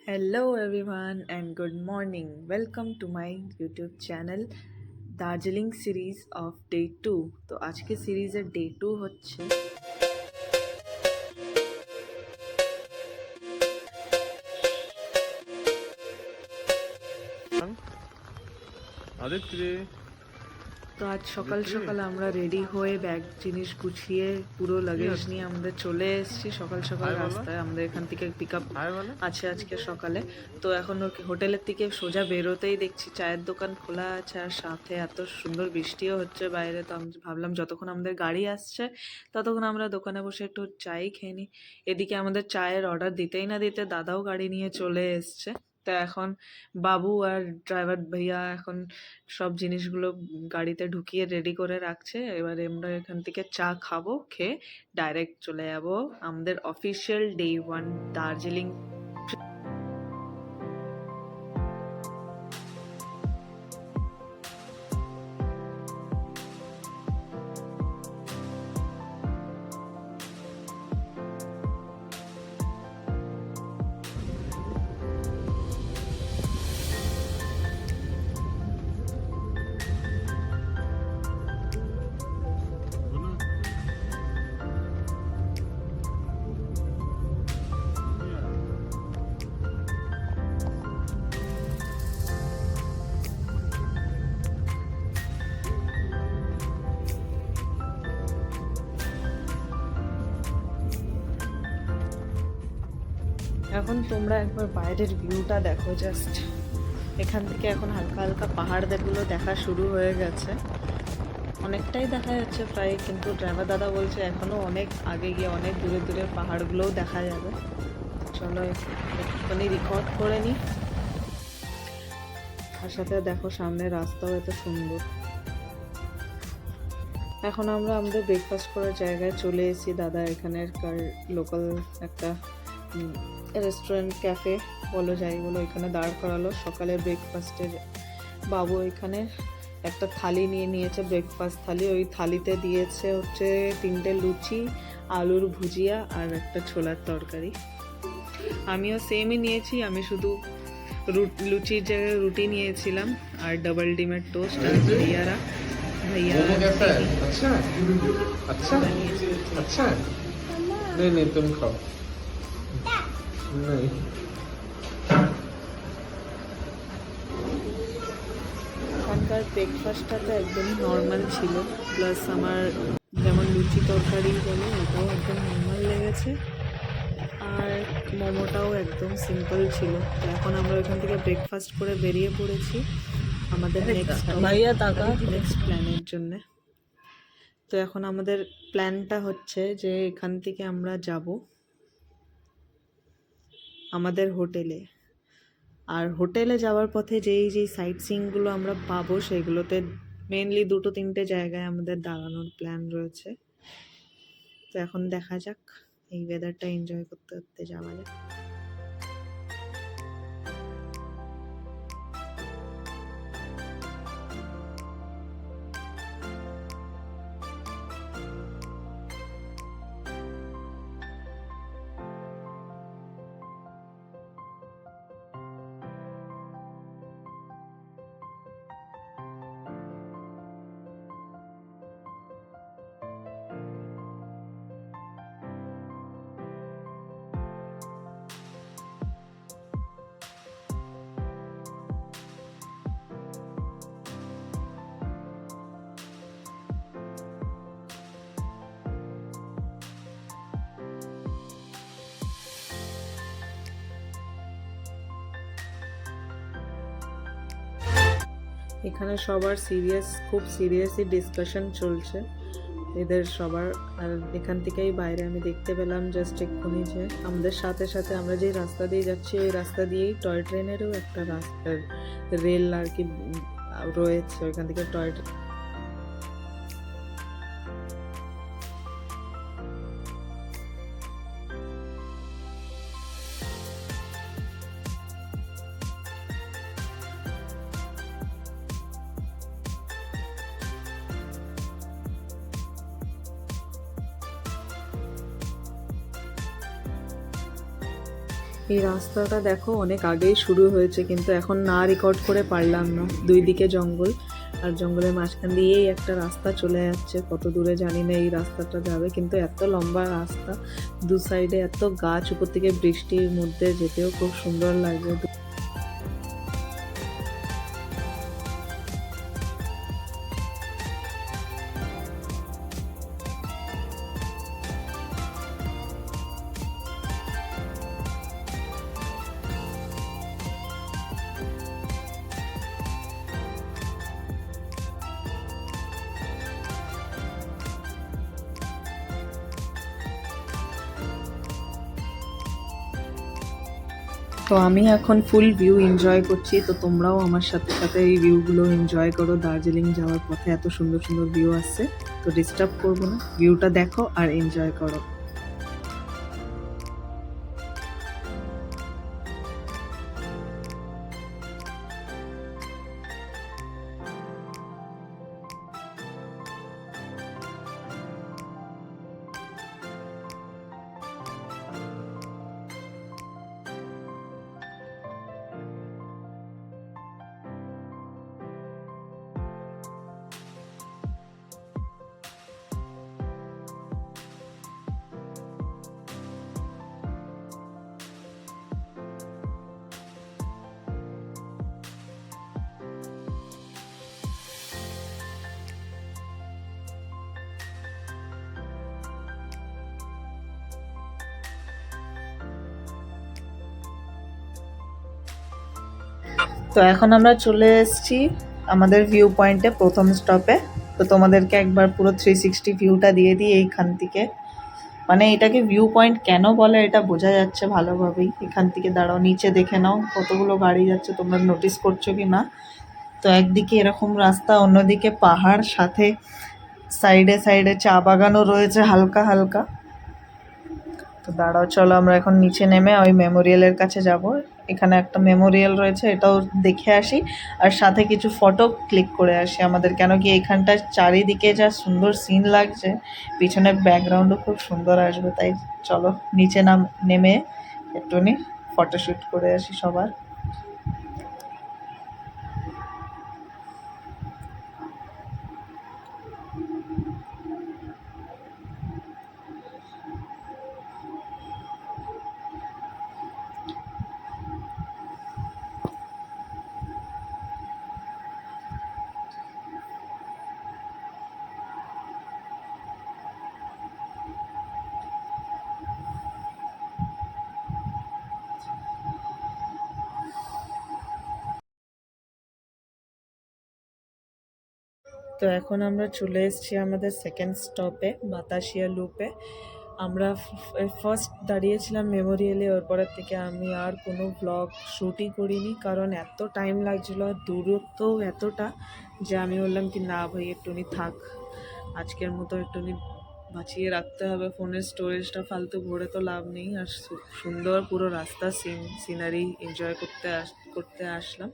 Hello everyone and good morning. Welcome to my YouTube channel Darjeeling series off day 2। তো আজকে সিরিজের day 2 হচ্ছে আদিত্রি। তো আজ সকাল সকাল আমরা রেডি হয়ে ব্যাগ জিনিস গুছিয়ে পুরো লাগেজ নিয়ে আমরা চলে এসেছি সকাল সকাল রাস্তায়। আমাদের এখান থেকে পিক আপ আছে আজকে সকালে। তো এখন হোটেলের থেকে সোজা বেরোতেই দেখছি চায়ের দোকান খোলা আছে, আর সাথে এত সুন্দর বৃষ্টিও হচ্ছে বাইরে। তো আমি ভাবলাম যতক্ষণ আমাদের গাড়ি আসছে ততক্ষণ আমরা দোকানে বসে একটু চাই খেয়ে নিই। এদিকে আমাদের চায়ের অর্ডার দিতেই না দিতে দাদাও গাড়ি নিয়ে চলে এসছে। তা এখন বাবু আর ড্রাইভার ভাইয়া এখন সব জিনিসগুলো গাড়িতে ঢুকিয়ে রেডি করে রাখছে। এবারে আমরা এখান থেকে চা খাবো, খেয়ে ডাইরেক্ট চলে যাবো আমাদের অফিসিয়াল ডে 1 দার্জিলিং। এখন তোমরা একবার বাইরের ভিউটা দেখো জাস্ট। এখান থেকে এখন হালকা হালকা পাহাড়গুলো দেখা শুরু হয়ে গেছে, অনেকটাই দেখা যাচ্ছে প্রায়, কিন্তু ড্রাইভার দাদা বলছে এখনো অনেক আগে গিয়ে অনেক দূরে দূরে পাহাড়গুলোও দেখা যাবে। চলো একটুখানি রেকর্ড করে নিই। তার সাথে দেখো সামনে রাস্তাও এত সুন্দর। এখন আমরা আমাদের ব্রেকফাস্ট করার জায়গায় চলে এসেছি। দাদা এখানের লোকাল একটা রেস্টুরেন্ট ক্যাফে বলো যাই বলো, এখানে দাঁড় করালো সকালের ব্রেকফাস্টের। বাবু এখানে একটা থালি নিয়ে নিয়েছে, ব্রেকফাস্ট থালি। ওই থালিতে দিয়েছে হচ্ছে 3টে লুচি, আলুর ভুজিয়া আর একটা ছোলার তরকারি। আমিও সেমই নিয়েছি, আমি শুধু লুচির জায়গায় রুটি নিয়েছিলাম আর ডাবল ডিমের টোস্ট। আর ভাইয়া আচ্ছা আচ্ছা আচ্ছা नहीं नहीं तुम खाओ नहीं। এখানকার ব্রেকফাস্টটা তো একদমই নর্মাল ছিল, প্লাস আমার যেমন লুচি তরকারি বলো ওটাও একদম নর্মাল লেগেছে, আর মোমোটাও একদম সিম্পল ছিল। তো এখন আমরা এখান থেকে ব্রেকফাস্ট করে বেরিয়ে পড়েছি আমাদের নেক্সট প্ল্যানের জন্যে। তো এখন আমাদের প্ল্যানটা হচ্ছে যে এখান থেকে আমরা যাব আমাদের হোটেলে। আর হোটেলে যাওয়ার পথে যেই সাইট সিইংগুলো আমরা পাবো সেগুলোতে মেনলি 2-3টে জায়গায় আমাদের দাঁড়ানোর প্ল্যান রয়েছে। তো এখন দেখা যাক, এই ওয়েদারটা এনজয় করতে করতে যাওয়া যাক। এখানে সবার খুব সিরিয়াসলি ডিসকাশন চলছে এদের সবার। আর এখান থেকেই বাইরে আমি দেখতে পেলাম জাস্ট এক্ষুনি যে আমাদের সাথে সাথে আমরা যেই রাস্তা দিয়ে যাচ্ছি ওই রাস্তা দিয়েই টয় ট্রেনেরও একটা রাস্তার রেল আর কি রয়েছে, ওইখান থেকে টয় ট্রেন। এই রাস্তাটা দেখো অনেক আগেই শুরু হয়েছে, কিন্তু এখন না রেকর্ড করে পারলাম না। দুই দিকে জঙ্গল, আর জঙ্গলের মাঝখান দিয়েই একটা রাস্তা চলে যাচ্ছে, কত দূরে জানি না এই রাস্তাটা যাবে, কিন্তু এত লম্বা রাস্তা, দু সাইডে এত গাছ, উপর থেকে বৃষ্টির মধ্যে যেতেও খুব সুন্দর লাগবে। তো আমি এখন ফুল ভিউ এনজয় করছি, তো তোমরাও আমার সাথে সাথে এই ভিউগুলো এনজয় করো। দার্জিলিং যাওয়ার পথে এত সুন্দর সুন্দর ভিউ আসছে, তো ডিস্টার্ব করবো না, ভিউটা দেখো আর এনজয় করো। তো এখন আমরা চলে এসেছি আমাদের ভিউ পয়েন্টে, প্রথম স্টপে। তো তোমাদেরকে একবার পুরো 360 ভিউটা দিয়ে দিই এইখান থেকে। মানে এটাকে ভিউ পয়েন্ট কেন বলে এটা বোঝা যাচ্ছে ভালোভাবেই। এখান থেকে দাঁড়াও, নিচে দেখে নাও কতগুলো গাড়ি যাচ্ছে, তোমরা নোটিস করছো কি না। তো একদিকে এরকম রাস্তা, অন্যদিকে পাহাড়, সাথে সাইডে সাইডে চা বাগানও রয়েছে হালকা হালকা। তো দাঁড়াও, চলো আমরা এখন নিচে নেমে ওই মেমোরিয়ালের কাছে যাব। এখানে একটা মেমোরিয়াল রয়েছে, এটাও দেখে আসি, আর সাথে কিছু ফটো ক্লিক করে আসি আমাদের। কেন কি এখানটা চারিদিকে যা সুন্দর সিন লাগছে, পিছনের ব্যাকগ্রাউন্ডও খুব সুন্দর আসবে, তাই চলো নিচে নেমে একটুখানি ফটোশ্যুট করে আসি সবার। তো এখন আমরা চলে এসেছি আমাদের সেকেন্ড স্টপে, বাতাসিয়া লুপে। আমরা ফার্স্ট দাঁড়িয়েছিলাম মেমোরিয়ালে, ওর পরের থেকে আমি আর কোনো ব্লগ শ্যুটই করিনি, কারণ এত টাইম লাগছিলো আর দূরত্বও এতটা যে আমি বললাম কি না ভাই একটুনি থাক, আজকের মতো একটুনি বাঁচিয়ে রাখতে হবে। ফোনের স্টোরেজটা ফালতু ভরে তো লাভ নেই। আর সুন্দর পুরো রাস্তা সিনারি এনজয় করতে আসলাম।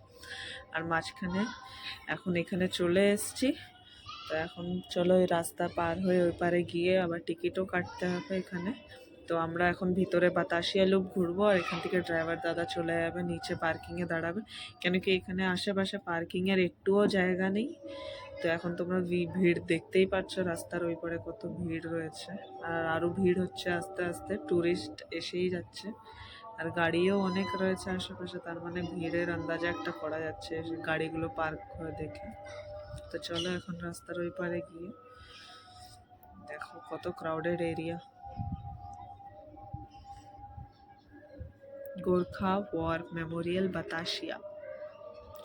আর মাঝখানে এখন এখানে চলে এসেছি। তো এখন চলো এই রাস্তা পার হয়ে ওই পারে গিয়ে আবার টিকিটও কাটতে হবে এখানে। তো আমরা এখন ভিতরে বাতাসিয়া লুপ ঘুরবো, আর এখান থেকে ড্রাইভার দাদা চলে যাবে নিচে পার্কিংয়ে দাঁড়াবে, কেন কি এখানে আশেপাশে পার্কিংয়ের একটুও জায়গা নেই। তো এখন তোমরা ভিড় দেখতেই পাচ্ছ, রাস্তার ওই পারে কত ভিড় রয়েছে, আর আরও ভিড় হচ্ছে আস্তে আস্তে, ট্যুরিস্ট এসেই যাচ্ছে, আর গাড়িও অনেক রয়েছে আশেপাশে, তার মানে ভিড়ের আন্দাজা একটা করা যাচ্ছে গাড়িগুলো পার্ক করে দেখে। তো চলো এখন রাস্তার ওই পারে গিয়ে দেখো কত crowded area. Gorkha war memorial Batasia.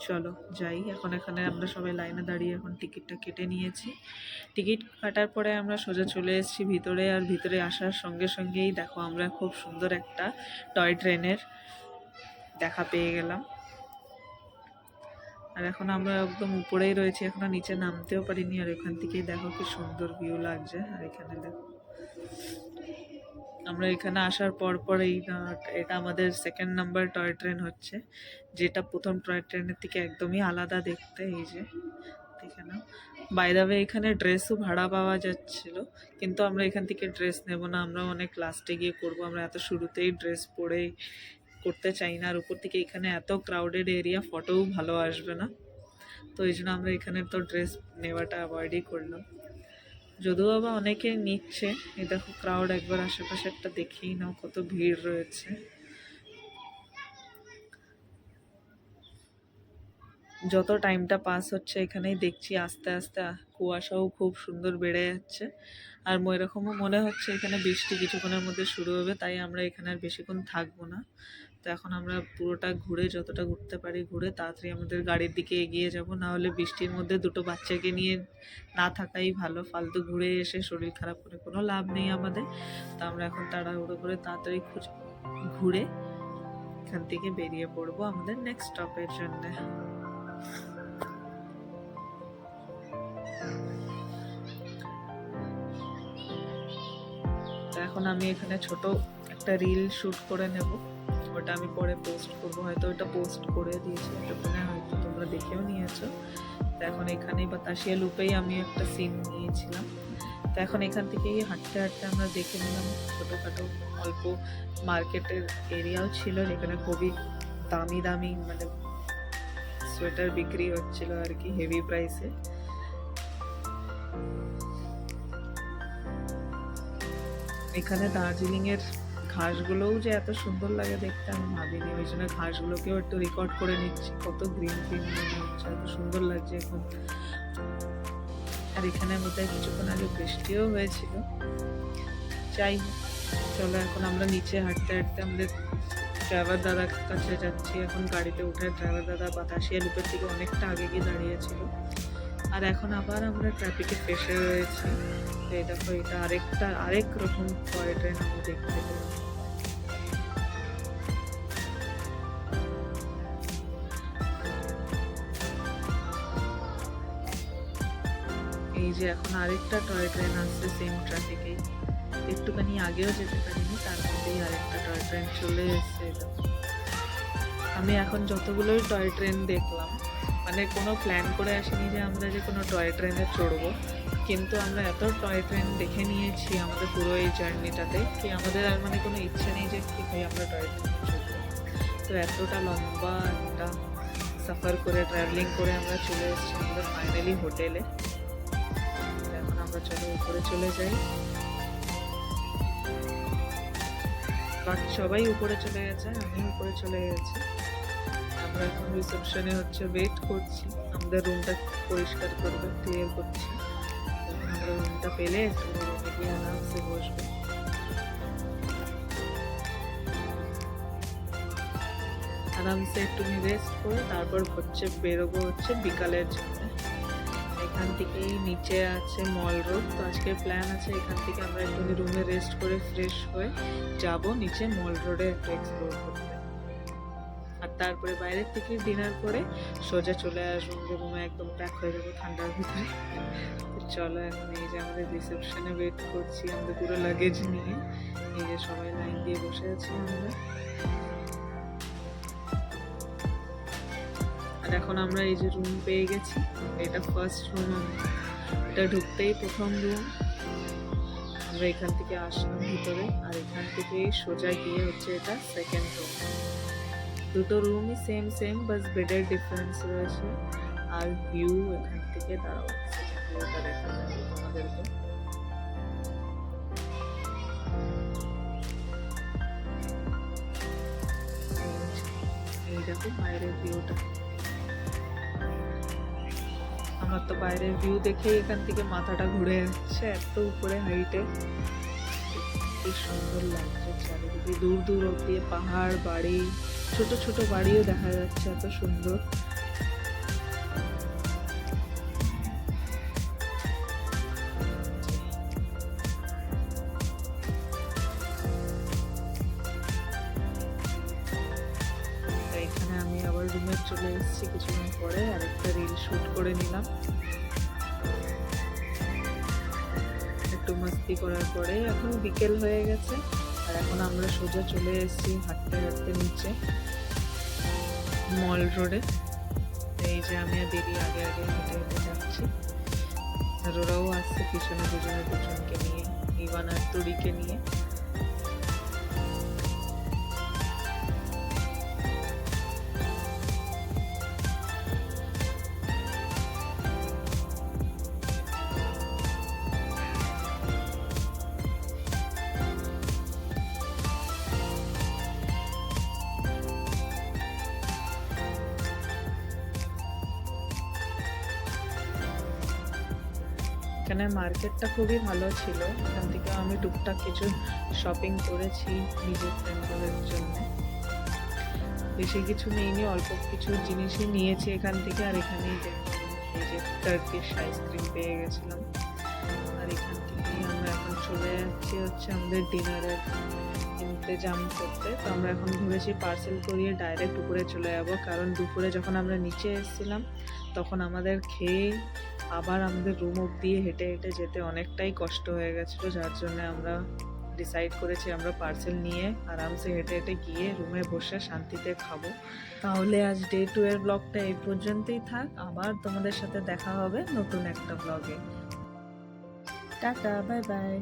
চলো যাই এখন। এখানে আমরা সবাই লাইনে দাঁড়িয়ে এখন টিকিটটা কেটে নিয়েছি। টিকিট কাটার পরে আমরা সোজা চলে এসেছি ভিতরে, আর ভিতরে আসার সঙ্গে সঙ্গেই দেখো আমরা খুব সুন্দর একটা টয় ট্রেনের দেখা পেয়ে গেলাম। আর এখন আমরা একদম উপরেই রয়েছি, এখনো নিচে নামতেও পারিনি, আর এখান থেকেই দেখো কি সুন্দর ভিউ লাগছে। আর এখানে দেখো আমরা এখানে আসার পর এটা আমাদের সেকেন্ড নাম্বার টয় ট্রেন হচ্ছে, যেটা প্রথম টয় ট্রেনের থেকে একদমই আলাদা দেখতে। এই যে দেখে নাও। বাই দ্য ওয়ে এখানে ড্রেসও ভাড়া পাওয়া যাচ্ছিল, কিন্তু আমরা এখান থেকে ড্রেস নেব না, আমরা অনেক লাস্টে গিয়ে করব। আমরা এত শুরুতেই ড্রেস পরে করতে চাই না, আর উপর থেকে এখানে এত ক্রাউডেড এরিয়া, ফটোও ভালো আসবে না। তো এই জন্য আমরা এখানে তো ড্রেস নেওয়াটা অ্যাভয়েডই করলাম, যদিও আবার অনেকে নিচ্ছে। এই দেখো ক্রাউড, একবার আশেপাশে একটা দেখেই নাও কত ভিড় রয়েছে। যত টাইমটা পাস হচ্ছে এখানেই দেখছি আস্তে আস্তে কুয়াশাও খুব সুন্দর বেড়ে যাচ্ছে, আর এরকমও মনে হচ্ছে এখানে বৃষ্টি কিছুক্ষণের মধ্যে শুরু হবে, তাই আমরা এখানে আর বেশিক্ষণ থাকবো না। তো এখন আমরা পুরোটা ঘুরে, যতটা ঘুরতে পারি ঘুরে তাড়াতাড়ি আমাদের গাড়ির দিকে এগিয়ে যাব, না হলে বৃষ্টির মধ্যে দুটো বাচ্চাকে নিয়ে না থাকাই ভালো। ফালতু ঘুরে এসে শরীর খারাপ করে কোনো লাভ নেই আমাদের। তো আমরা এখন তাড়াহুড়ো করে তাড়াতাড়ি ঘুরে এখান থেকে বেরিয়ে পড়বো আমাদের নেক্সট স্টপের জন্য। এখন আমি এখানে ছোট একটা রিল শুট করে নেব, ওটা আমি পরে পোস্ট করবো, হয়তো ওটা পোস্ট করে দিয়েছি এতক্ষণে, হয়তো তোমরা দেখেও নিয়েছো। তো এখন এখানেই বাতাসিয়া লুপেই আমি একটা সিন নিয়েছিলাম। তো এখন এখান থেকেই হাঁটতে হাঁটতে আমরা দেখে নিলাম ছোটোখাটো অল্প মার্কেটের এরিয়াও ছিল, যেখানে খুবই দামি দামি মানে সোয়েটার বিক্রি হচ্ছিল আর কি, হেভি প্রাইসে। এখানে দার্জিলিংয়ের ঘাসগুলোও যে এত সুন্দর লাগে দেখতে আমি ভাবিনি, ওই জন্য ঘাসগুলোকেও একটু রেকর্ড করে নিচ্ছি, কত গ্রিন গ্রিন মনে হচ্ছে, এত সুন্দর লাগছে এখন। আর এখানে বোধহয় কিছুক্ষণ আগে বৃষ্টিও হয়েছিল। যাই হোক, চলো এখন আমরা নিচে হাঁটতে হাঁটতে আমাদের ড্রাইভার দাদার কাছে যাচ্ছি। এখন গাড়িতে উঠে ড্রাইভার দাদা বাতাসিয়া লুপের থেকে অনেকটা আগে গিয়ে দাঁড়িয়েছিল, আর এখন আবার আমরা ট্রাফিকে ফেসে রয়েছি। তো এই দেখো, এটা আরেক রকম টয় ট্রেন আমি দেখতে পেলাম। এই যে এখন আরেকটা টয় ট্রেন আসছে সেম ট্রাফিকেই, একটুখানি আগেও যেতে পারিনি, তার মধ্যেই আরেকটা টয় ট্রেন চলে এসছে। আমি এখন যতগুলোই টয় ট্রেন দেখলাম, মানে কোনো প্ল্যান করে আসিনি যে আমরা যে কোনো টয় ট্রেনে চড়বো, কিন্তু আমরা এত টয় ট্রেন দেখে নিয়েছি আমাদের পুরো এই জার্নিটাতে কি আমাদের আর মানে কোনো ইচ্ছে নেই যে কি ভাই আমরা টয় ট্রেনে চড়বো। তো এতটা লম্বা একটা সাফার করে ট্রাভেলিং করে আমরা চলে এসেছি আমাদের ফাইনালি হোটেলে। এখন আমরা চলো উপরে চলে যাই। বাকি সবাই উপরে চলে গেছে, আমি উপরে চলে গেছি। আমরা এখন রিসেপশনে হচ্ছে ওয়েট করছি, আমাদের রুমটা পরিষ্কার করবে, ক্লিয়ার করছি। আমরা রুমটা পেলে একটু রুমে গিয়ে আরামসে বসবো। আরামসে একটু রেস্ট করে তারপর হচ্ছে বেরোবো হচ্ছে বিকালের জন্য। এখান থেকেই নিচে আছে মল রোড, তো আজকের প্ল্যান আছে এখান থেকে আমরা একটু রুমে রেস্ট করে ফ্রেশ হয়ে যাব নিচে মল রোডে একটু এক্সপ্লোর করতে, আর তারপরে বাইরের থেকে ডিনার করে সোজা চলে আসবো রুমে, একদম প্যাক হয়ে যাবো ঠান্ডার ভিতরে। চলো এখন এই যে আমাদের রিসেপশনে ওয়েট করছি আমাদের পুরো লাগেজ নিয়ে, এই যে সবাই লাইন দিয়ে বসে আছি আমরা। আর এখন আমরা এই যে রুম পেয়ে গেছি, এটা ফার্স্ট রুম, এটা ঢুকতেই প্রথম রুম। আমরা এখান থেকে আসলাম ভিতরে, আর এখান থেকে সোজা গিয়ে হচ্ছে এটা সেকেন্ড রুম। দুটো রুমই সেম বাস বেডের ডিফারেন্স রয়েছে। আর ভিউ এখান থেকে দাঁড়াও, ভিউটা দেখা যাবে তোমাদেরকে। এই দেখো বাইরের ভিউটা, আমার তো বাইরের ভিউ দেখে এখান থেকে মাথাটা ঘুরে যাচ্ছে, এত উপরে হাইটে, কি সুন্দর লাগছে চারিদিকে, দূর দূর অব্দি পাহাড়, বাড়ি, ছোট ছোট বাড়িও দেখা যাচ্ছে, এত সুন্দর। এখানে আমি আবার রুমে চলে এসেছি কিছুক্ষণ পরে, আরেকটা রিল শুট করে নিলাম। একটু মাস্তি করার পরে এখন বিকেল হয়ে গেছে, আর এখন আমরা সোজা চলে এসেছি হাঁটতে হাঁটতে নিচে মল রোডে। এই যে আমি আর দিদি আগে আগে হেঁটে হেঁটে যাচ্ছি, আর ওরাও আসছে পিছনে দুজনকে নিয়ে, ইভান আর তুড়িকে নিয়ে। এখানে মার্কেটটা খুবই ভালো ছিল, এখান থেকে আমি টুকটাক কিছু শপিং করেছি নিজের ফ্রেন্ডদের জন্য। বেশি কিছু নিইনি, অল্প কিছু জিনিসই নিয়েছি এখান থেকে। আর এখানেই দেখুন এই যে টার্কিশ আইসক্রিম পেয়ে গেছিলাম। আর এখান থেকেই আমরা এখন চলে যাচ্ছি হচ্ছে আমাদের ডিনারের ইন্তজাম করতে। তো আমরা এখন ভেবেছি পার্সেল করিয়ে ডাইরেক্ট উপরে চলে যাব, কারণ দুপুরে যখন আমরা নিচে এসেছিলাম তখন আমাদের খেয়ে আবার আমাদের রুম অবধি হেঁটে হেঁটে যেতে অনেকটাই কষ্ট হয়ে গেছিলো, যার জন্য আমরা ডিসাইড করেছি আমরা পার্সেল নিয়ে আরামসে হেঁটে হেঁটে গিয়ে রুমে বসে শান্তিতে খাবো। তাহলে আজ ডে 2 এর ব্লগটা এই পর্যন্তই থাক, আবার তোমাদের সাথে দেখা হবে নতুন একটা ব্লগে। Tata, bye bye.